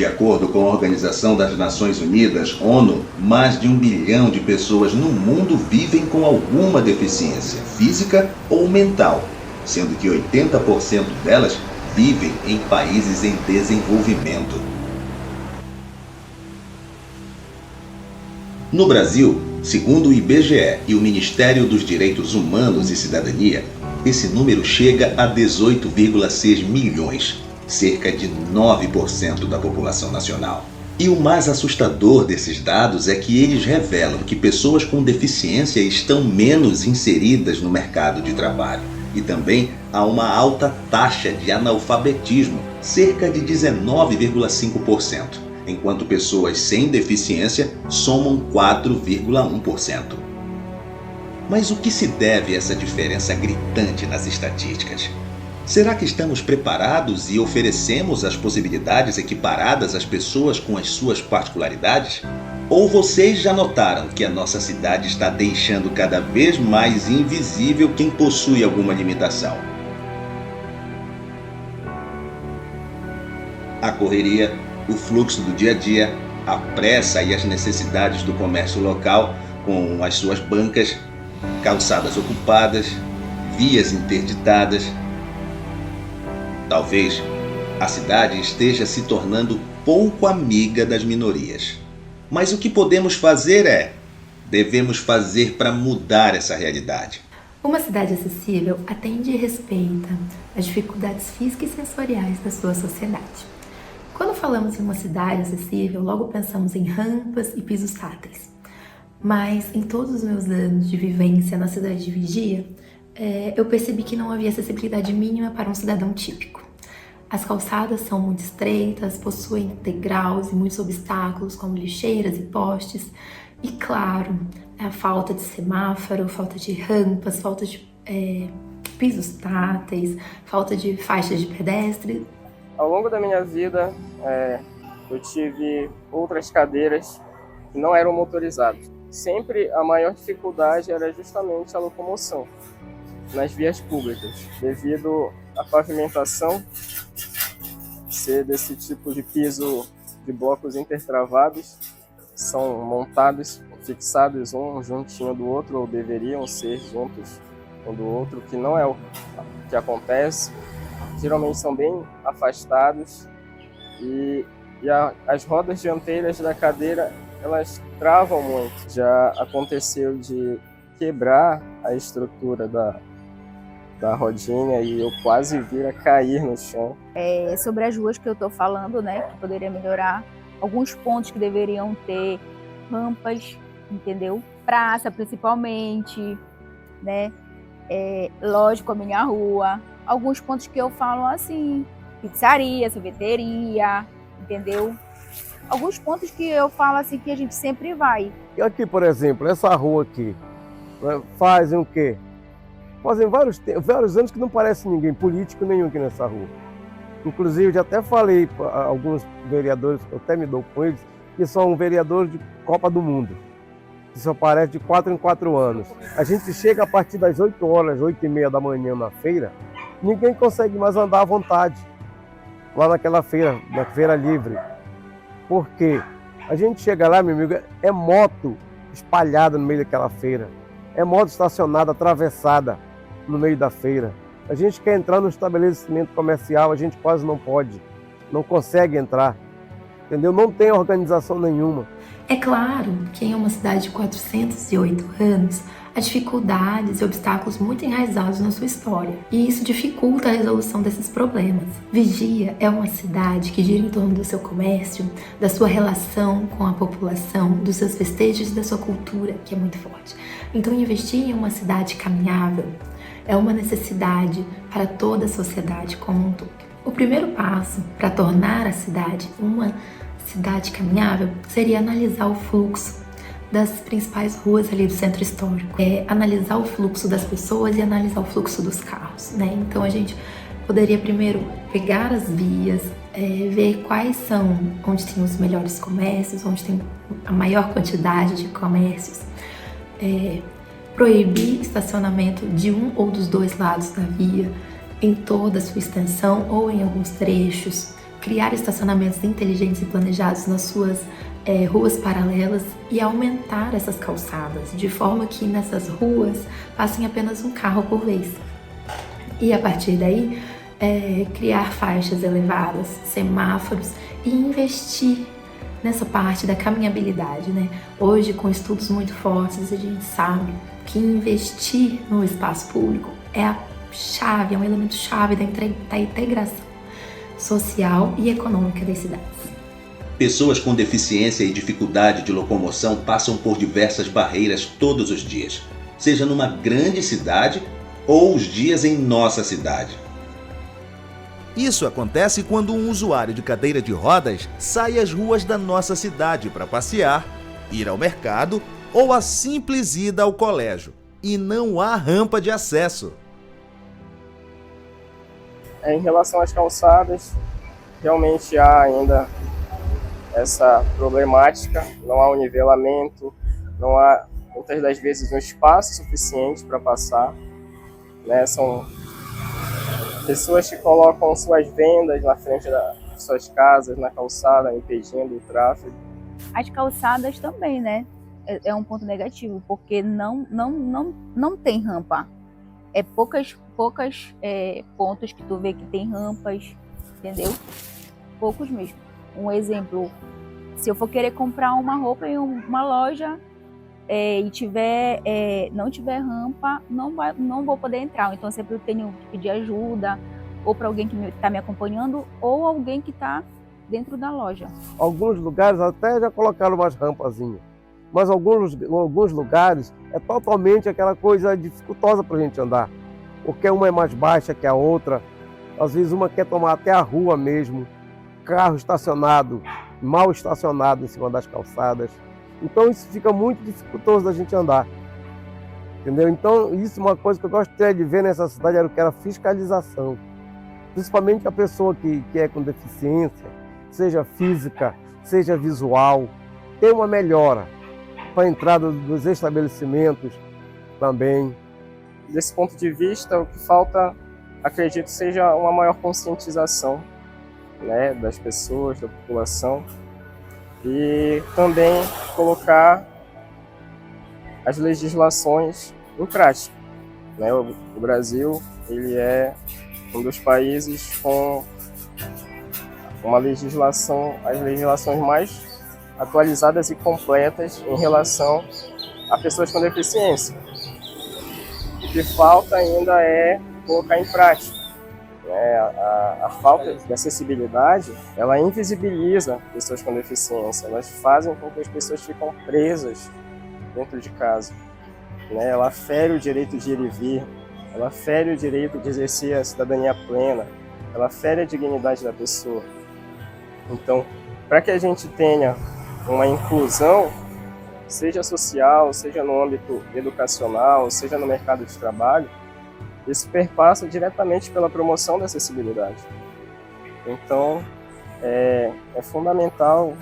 De acordo com a Organização das Nações Unidas, ONU, mais de 1 bilhão de pessoas no mundo vivem com alguma deficiência física ou mental, sendo que 80% delas vivem em países em desenvolvimento. No Brasil, segundo o IBGE e o Ministério dos Direitos Humanos e Cidadania, esse número chega a 18,6 milhões, cerca de 9% da população nacional. E o mais assustador desses dados é que eles revelam que pessoas com deficiência estão menos inseridas no mercado de trabalho. E também há uma alta taxa de analfabetismo, cerca de 19,5%, enquanto pessoas sem deficiência somam 4,1%. Mas o que se deve a essa diferença gritante nas estatísticas? Será que estamos preparados e oferecemos as possibilidades equiparadas às pessoas com as suas particularidades? Ou vocês já notaram que a nossa cidade está deixando cada vez mais invisível quem possui alguma limitação? A correria, o fluxo do dia a dia, a pressa e as necessidades do comércio local, com as suas bancas, calçadas ocupadas, vias interditadas. Talvez a cidade esteja se tornando pouco amiga das minorias. Mas o que podemos fazer devemos fazer para mudar essa realidade. Uma cidade acessível atende e respeita as dificuldades físicas e sensoriais da sua sociedade. Quando falamos em uma cidade acessível, logo pensamos em rampas e pisos táteis. Mas em todos os meus anos de vivência na cidade de Vigia, eu percebi que não havia acessibilidade mínima para um cidadão típico. As calçadas são muito estreitas, possuem degraus e muitos obstáculos, como lixeiras e postes. E claro, a falta de semáforo, falta de rampas, falta de pisos táteis, falta de faixas de pedestre. Ao longo da minha vida, eu tive outras cadeiras que não eram motorizadas. Sempre a maior dificuldade era justamente a locomoção nas vias públicas, devido à pavimentação ser desse tipo de piso de blocos intertravados, são montados, fixados um juntinho do outro, ou deveriam ser juntos um do outro, que não é o que acontece. Geralmente são bem afastados e as rodas dianteiras da cadeira, elas travam muito. Já aconteceu de quebrar a estrutura da rodinha e eu quase vir a cair no chão. Sobre as ruas que eu estou falando, né, que poderia melhorar, alguns pontos que deveriam ter rampas, entendeu? Praça, principalmente, né? Lógico, a minha rua. Alguns pontos que eu falo assim, pizzaria, sorveteria, entendeu? Alguns pontos que eu falo assim que a gente sempre vai. E aqui, por exemplo, essa rua aqui, fazem o quê? Fazem vários anos que não aparece ninguém, político nenhum aqui nessa rua. Inclusive, já até falei para alguns vereadores, eu até me dou com eles, que são vereadores de Copa do Mundo, que só aparece de 4 em 4 anos. A gente chega a partir das 8 horas, 8h30 da manhã na feira, ninguém consegue mais andar à vontade lá naquela feira, na feira livre. Por quê? A gente chega lá, meu amigo, é moto espalhada no meio daquela feira, é moto estacionada, atravessada no meio da feira. A gente quer entrar no estabelecimento comercial, a gente quase não pode, não consegue entrar, entendeu? Não tem organização nenhuma. É claro que em uma cidade de 408 anos, há dificuldades e obstáculos muito enraizados na sua história, e isso dificulta a resolução desses problemas. Vigia é uma cidade que gira em torno do seu comércio, da sua relação com a população, dos seus festejos e da sua cultura, que é muito forte. Então, investir em uma cidade caminhável é uma necessidade para toda a sociedade como um todo. O primeiro passo para tornar a cidade uma cidade caminhável seria analisar o fluxo das principais ruas ali do centro histórico, analisar o fluxo das pessoas e analisar o fluxo dos carros, né? Então a gente poderia primeiro pegar as vias, ver quais são onde tem os melhores comércios, onde tem a maior quantidade de comércios, proibir estacionamento de um ou dos dois lados da via em toda a sua extensão ou em alguns trechos, criar estacionamentos inteligentes e planejados nas suas ruas paralelas e aumentar essas calçadas, de forma que nessas ruas passem apenas um carro por vez. E a partir daí, criar faixas elevadas, semáforos e investir nessa parte da caminhabilidade, né? Hoje, com estudos muito fortes, a gente sabe que investir no espaço público é a chave, é um elemento chave da integração social e econômica das cidades. Pessoas com deficiência e dificuldade de locomoção passam por diversas barreiras todos os dias, seja numa grande cidade ou os dias em nossa cidade. Isso acontece quando um usuário de cadeira de rodas sai às ruas da nossa cidade para passear, ir ao mercado ou a simples ida ao colégio, e não há rampa de acesso. Em relação às calçadas, realmente há ainda essa problemática, não há um nivelamento, não há muitas das vezes um espaço suficiente para passar, né? São pessoas que colocam suas vendas na frente das suas casas, na calçada, impedindo o tráfego. As calçadas também, né? É um ponto negativo, porque não tem rampa. Poucos pontos que tu vê que tem rampas, entendeu? Poucos mesmo. Um exemplo, se eu for querer comprar uma roupa em uma loja e não tiver rampa, não vou poder entrar. Então sempre eu tenho que pedir ajuda, ou para alguém que está me acompanhando, ou alguém que está dentro da loja. Alguns lugares até já colocaram umas rampazinhas, mas alguns lugares é totalmente aquela coisa dificultosa para a gente andar, porque uma é mais baixa que a outra, às vezes uma quer tomar até a rua mesmo, carro estacionado, mal estacionado em cima das calçadas. Então isso fica muito dificultoso da gente andar, entendeu? Então isso é uma coisa que eu gostaria de ver nessa cidade, era a fiscalização. Principalmente a pessoa que é com deficiência, seja física, seja visual, tem uma melhora para a entrada dos estabelecimentos também. Desse ponto de vista, o que falta, acredito, seja uma maior conscientização, né, das pessoas, da população, e também colocar as legislações em prática, né? O Brasil, ele é um dos países com uma legislação, as legislações mais atualizadas e completas em relação a pessoas com deficiência. O que falta ainda é colocar em prática. A falta de acessibilidade, ela invisibiliza pessoas com deficiência, elas fazem com que as pessoas ficam presas dentro de casa, né? Ela fere o direito de ir e vir, ela fere o direito de exercer a cidadania plena, ela fere a dignidade da pessoa. Então, para que a gente tenha uma inclusão, seja social, seja no âmbito educacional, seja no mercado de trabalho, isso perpassa diretamente pela promoção da acessibilidade. Então, é fundamental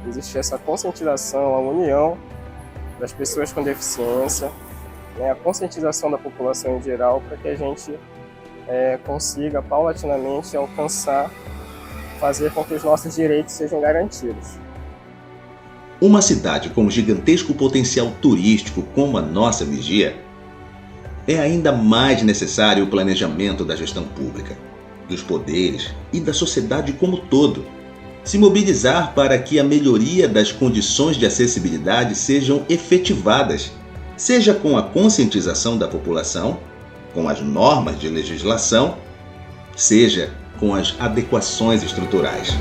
existir essa conscientização, a união das pessoas com deficiência, né, a conscientização da população em geral, para que a gente consiga paulatinamente alcançar, fazer com que os nossos direitos sejam garantidos. Uma cidade com gigantesco potencial turístico como a nossa Vigia, é ainda mais necessário o planejamento da gestão pública, dos poderes e da sociedade como todo. Se mobilizar para que a melhoria das condições de acessibilidade sejam efetivadas, seja com a conscientização da população, com as normas de legislação, seja com as adequações estruturais.